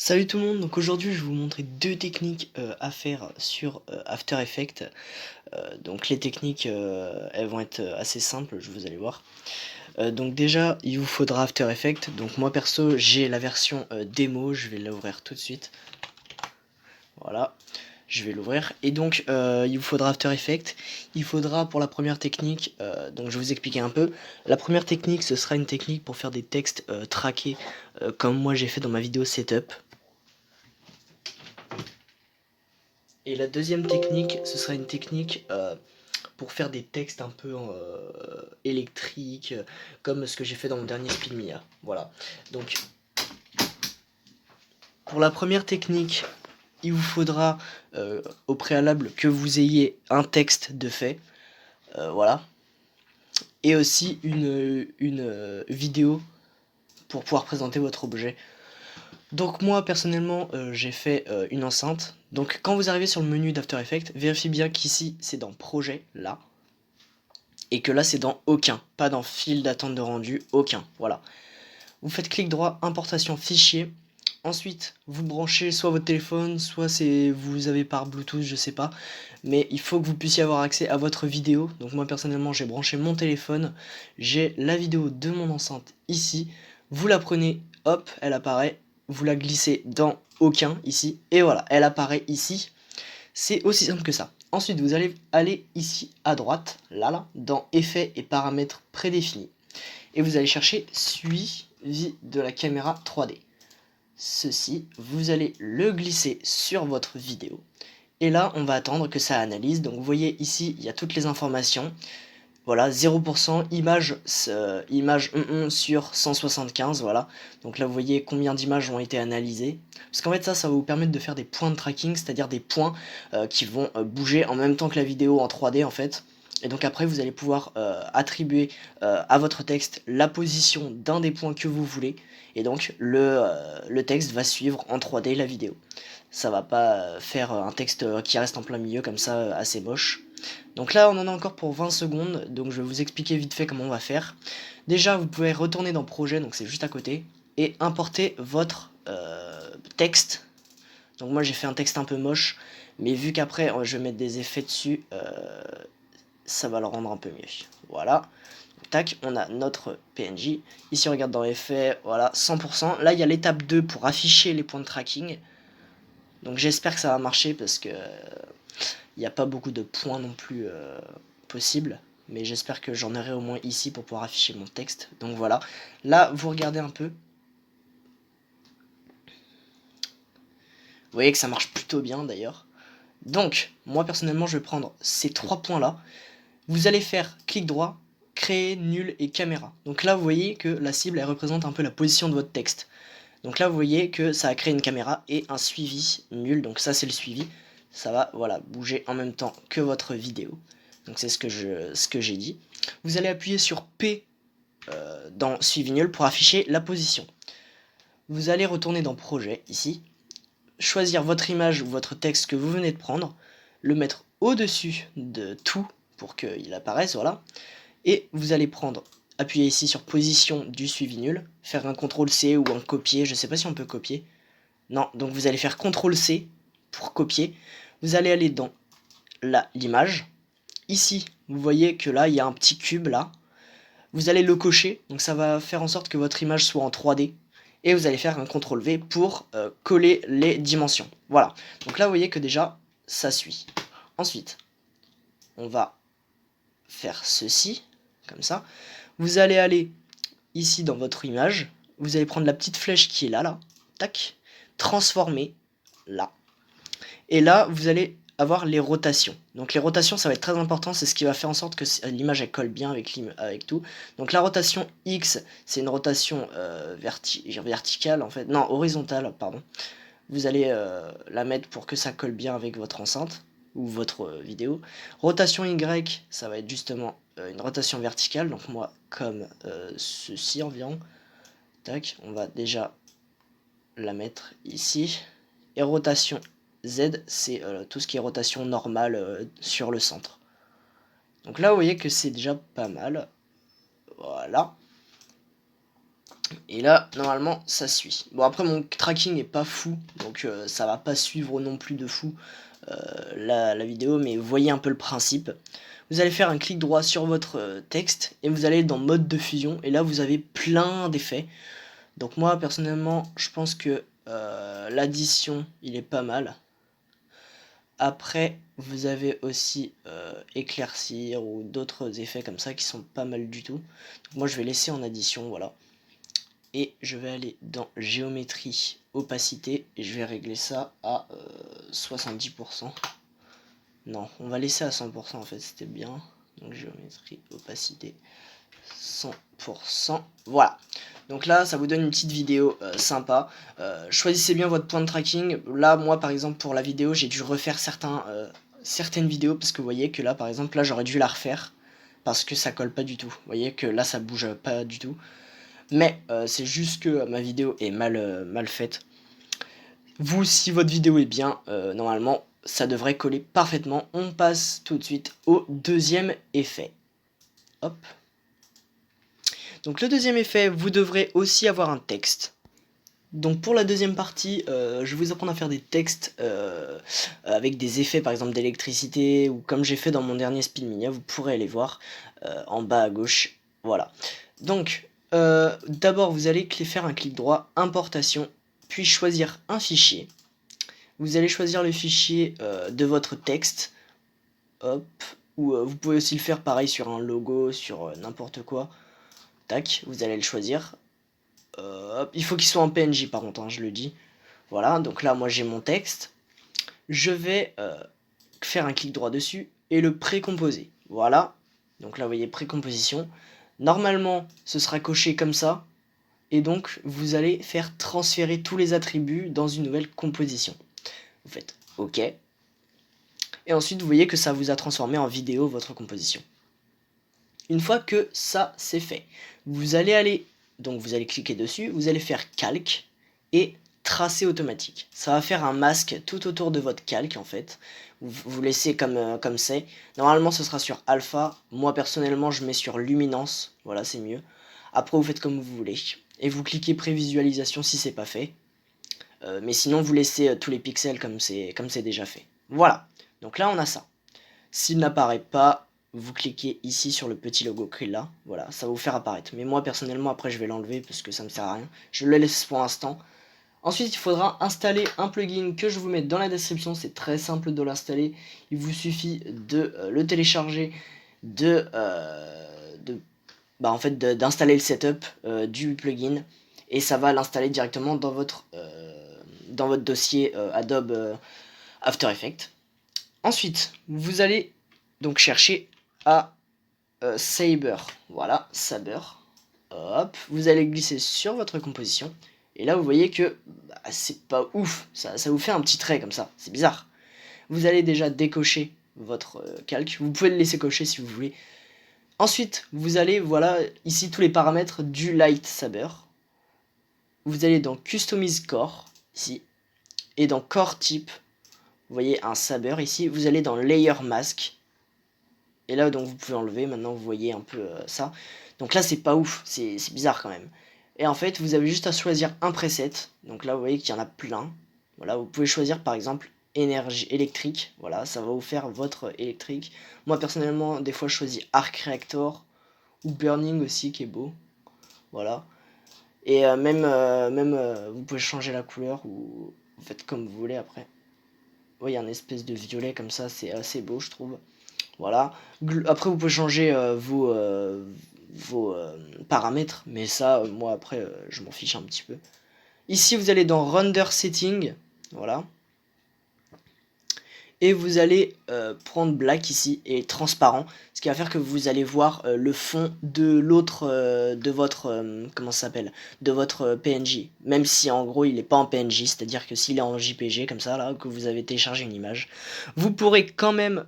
Salut tout le monde, donc aujourd'hui je vais vous montrer deux techniques à faire sur After Effects. Donc les techniques elles vont être assez simples, vous allez voir. Donc déjà il vous faudra After Effects, donc moi perso j'ai la version démo, je vais l'ouvrir tout de suite. Voilà, je vais l'ouvrir. Et donc il vous faudra After Effects, il faudra pour la première technique, donc je vais vous expliquer un peu. La première technique ce sera une technique pour faire des textes traqués comme moi j'ai fait dans ma vidéo setup. Et la deuxième technique, ce sera une technique pour faire des textes un peu électriques, comme ce que j'ai fait dans mon dernier Speedmia. Voilà. Donc, pour la première technique, il vous faudra au préalable que vous ayez un texte de fait. Voilà. Et aussi une vidéo pour pouvoir présenter votre objet. Donc moi personnellement j'ai fait une enceinte. Donc quand vous arrivez sur le menu d'After Effects, vérifiez bien qu'ici c'est dans projet, là. Et que là c'est dans aucun, pas dans file d'attente de rendu, aucun, voilà. Vous faites clic droit, importation fichier. Ensuite, vous branchez soit votre téléphone, soit vous avez par Bluetooth, je sais pas. Mais il faut que vous puissiez avoir accès à votre vidéo. Donc moi personnellement j'ai branché mon téléphone. J'ai la vidéo de mon enceinte ici. Vous la prenez, hop, elle apparaît. Vous la glissez dans aucun ici. Et voilà, elle apparaît ici. C'est aussi simple que ça. Ensuite, vous allez aller ici à droite, là, dans Effets et paramètres prédéfinis. Et vous allez chercher Suivi de la caméra 3D. Ceci, vous allez le glisser sur votre vidéo. Et là, on va attendre que ça analyse. Donc vous voyez ici, il y a toutes les informations. Voilà, 0% image, image sur 175, voilà. Donc là, vous voyez combien d'images ont été analysées. Parce qu'en fait, ça va vous permettre de faire des points de tracking, c'est-à-dire des points qui vont bouger en même temps que la vidéo en 3D, en fait. Et donc après, vous allez pouvoir attribuer à votre texte la position d'un des points que vous voulez. Et donc, le texte va suivre en 3D la vidéo. Ça va pas faire un texte qui reste en plein milieu, comme ça, assez moche. Donc là, on en a encore pour 20 secondes, donc je vais vous expliquer vite fait comment on va faire. Déjà, vous pouvez retourner dans Projet, donc c'est juste à côté, et importer votre texte. Donc moi, j'ai fait un texte un peu moche, mais vu qu'après, je vais mettre des effets dessus, ça va le rendre un peu mieux. Voilà. Tac, on a notre PNJ. Ici, on regarde dans Effets, voilà, 100%. Là, il y a l'étape 2 pour afficher les points de tracking. Donc j'espère que ça va marcher parce que il n'y a pas beaucoup de points non plus possibles. Mais j'espère que j'en aurai au moins ici pour pouvoir afficher mon texte. Donc voilà. Là, vous regardez un peu. Vous voyez que ça marche plutôt bien d'ailleurs. Donc, moi personnellement, je vais prendre ces trois points-là. Vous allez faire clic droit, créer, nul et caméra. Donc là, vous voyez que la cible, elle représente un peu la position de votre texte. Donc là, vous voyez que ça a créé une caméra et un suivi nul. Donc ça, c'est le suivi. Ça va, voilà, bouger en même temps que votre vidéo. Donc c'est ce que j'ai dit. Vous allez appuyer sur P dans suivi nul pour afficher la position. Vous allez retourner dans projet ici, choisir votre image ou votre texte que vous venez de prendre, le mettre au-dessus de tout pour qu'il apparaisse, voilà. Et vous allez prendre, appuyer ici sur position du suivi nul, faire un CTRL C ou un copier, je sais pas si on peut copier. Non, donc vous allez faire CTRL C pour copier. Vous allez aller dans l'image. Ici, vous voyez que là, il y a un petit cube là. Vous allez le cocher, donc ça va faire en sorte que votre image soit en 3D. Et vous allez faire un CTRL V pour coller les dimensions. Voilà, donc là, vous voyez que déjà, ça suit. Ensuite, on va faire ceci, comme ça. Vous allez aller ici dans votre image. Vous allez prendre la petite flèche qui est là, là. Tac. Transformer, là. Et là, vous allez avoir les rotations. Donc les rotations, ça va être très important, c'est ce qui va faire en sorte que l'image elle colle bien avec tout. Donc la rotation X, c'est une rotation verticale en fait, non horizontale, pardon. Vous allez la mettre pour que ça colle bien avec votre enceinte ou votre vidéo. Rotation Y, ça va être justement une rotation verticale, donc moi comme ceci environ. Tac, on va déjà la mettre ici. Et rotation Z, c'est tout ce qui est rotation normale sur le centre. Donc là, vous voyez que c'est déjà pas mal. Voilà. Et là, normalement, ça suit. Bon, après, mon tracking est pas fou, donc ça va pas suivre non plus de fou la vidéo, mais vous voyez un peu le principe. Vous allez faire un clic droit sur votre texte, et vous allez dans mode de fusion, et là, vous avez plein d'effets. Donc moi, personnellement, je pense que l'addition, il est pas mal. Après, vous avez aussi éclaircir ou d'autres effets comme ça qui sont pas mal du tout. Donc moi, je vais laisser en addition, voilà. Et je vais aller dans géométrie, opacité, et je vais régler ça à 70%. Non, on va laisser à 100% en fait, c'était bien. Donc géométrie, opacité, 100%. Voilà. Donc là, ça vous donne une petite vidéo sympa. Choisissez bien votre point de tracking. Là, moi, par exemple, pour la vidéo, j'ai dû refaire certaines vidéos parce que vous voyez que là, par exemple, là, j'aurais dû la refaire parce que ça colle pas du tout. Vous voyez que là, ça bouge pas du tout. Mais c'est juste que ma vidéo est mal faite. Vous, si votre vidéo est bien, normalement, ça devrait coller parfaitement. On passe tout de suite au deuxième effet. Hop. Donc le deuxième effet, vous devrez aussi avoir un texte. Donc pour la deuxième partie, je vais vous apprendre à faire des textes avec des effets par exemple d'électricité ou comme j'ai fait dans mon dernier Speedmania, vous pourrez aller voir en bas à gauche. Voilà. Donc d'abord vous allez faire un clic droit, importation, puis choisir un fichier. Vous allez choisir le fichier de votre texte. Hop. Ou vous pouvez aussi le faire pareil sur un logo, sur n'importe quoi. Tac, vous allez le choisir. Il faut qu'il soit en PNJ par contre, hein, je le dis. Voilà, donc là moi j'ai mon texte. Je vais faire un clic droit dessus et le précomposer. Voilà, donc là vous voyez précomposition. Normalement ce sera coché comme ça. Et donc vous allez faire transférer tous les attributs dans une nouvelle composition. Vous faites OK. Et ensuite vous voyez que ça vous a transformé en vidéo votre composition. Une fois que ça c'est fait, vous allez cliquer dessus, vous allez faire calque et tracer automatique. Ça va faire un masque tout autour de votre calque en fait. Vous laissez comme c'est. Normalement ce sera sur alpha. Moi personnellement je mets sur luminance. Voilà, c'est mieux. Après vous faites comme vous voulez. Et vous cliquez prévisualisation si c'est pas fait. Mais sinon vous laissez tous les pixels comme c'est déjà fait. Voilà. Donc là on a ça. S'il n'apparaît pas, vous cliquez ici sur le petit logo qui est là, voilà, ça va vous faire apparaître. Mais moi personnellement après je vais l'enlever parce que ça me sert à rien. Je le laisse pour l'instant. Ensuite il faudra installer un plugin que je vous mets dans la description, c'est très simple de l'installer. Il vous suffit de le télécharger, d'installer le setup du plugin et ça va l'installer directement dans votre dossier Adobe After Effects. Ensuite, vous allez donc chercher à Saber. Voilà, Saber. Hop, vous allez glisser sur votre composition. Et là, vous voyez que c'est pas ouf. Ça vous fait un petit trait comme ça. C'est bizarre. Vous allez déjà décocher votre calque. Vous pouvez le laisser cocher si vous voulez. Ensuite, vous allez, voilà, ici tous les paramètres du Light Saber. Vous allez dans Customize Core, ici. Et dans Core Type, vous voyez un saber ici. Vous allez dans Layer Mask. Et là, donc, vous pouvez enlever. Maintenant, vous voyez un peu ça. Donc là, c'est pas ouf. C'est bizarre quand même. Et en fait, vous avez juste à choisir un preset. Donc là, vous voyez qu'il y en a plein. Voilà, vous pouvez choisir par exemple énergie électrique. Voilà, ça va vous faire votre électrique. Moi, personnellement, des fois, je choisis Arc Reactor ou Burning aussi, qui est beau. Voilà. Et vous pouvez changer la couleur ou vous faites comme vous voulez après. Oui, il y a un espèce de violet comme ça, c'est assez beau, je trouve. Voilà. Après, vous pouvez changer vos paramètres, mais ça, moi, après, je m'en fiche un petit peu. Ici, vous allez dans Render Setting, voilà. Et vous allez prendre Black ici, et transparent, ce qui va faire que vous allez voir le fond de l'autre, de votre, comment ça s'appelle, de votre PNJ. Même si, en gros, il n'est pas en PNJ, c'est-à-dire que s'il est en JPG, comme ça, là, que vous avez téléchargé une image, vous pourrez quand même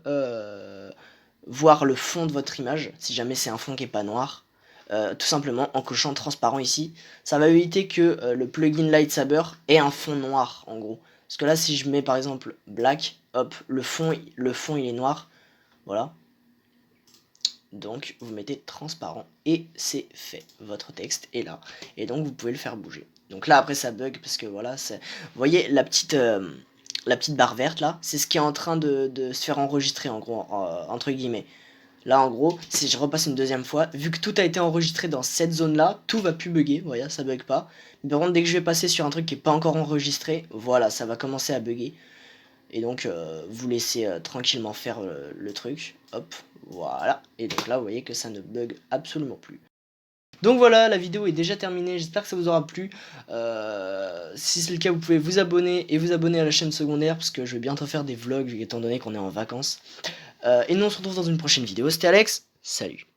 voir le fond de votre image, si jamais c'est un fond qui est pas noir, tout simplement en cochant transparent ici. Ça va éviter que le plugin Lightsaber ait un fond noir, en gros. Parce que là, si je mets par exemple black, hop, le fond il est noir, voilà. Donc vous mettez transparent et c'est fait. Votre texte est là. Et donc vous pouvez le faire bouger. Donc là après ça bug parce que voilà, vous voyez la petite barre verte là, c'est ce qui est en train de se faire enregistrer en gros, entre guillemets. Là en gros, si je repasse une deuxième fois, vu que tout a été enregistré dans cette zone là, tout va plus bugger, voyez, ça bug pas. Mais par contre dès que je vais passer sur un truc qui est pas encore enregistré, voilà, ça va commencer à bugger. Et donc vous laissez tranquillement faire le truc, hop, voilà. Et donc là vous voyez que ça ne bug absolument plus. Donc voilà, la vidéo est déjà terminée, j'espère que ça vous aura plu. Si c'est le cas, vous pouvez vous abonner et vous abonner à la chaîne secondaire, parce que je vais bientôt faire des vlogs, étant donné qu'on est en vacances. Et nous on se retrouve dans une prochaine vidéo, c'était Alex, salut.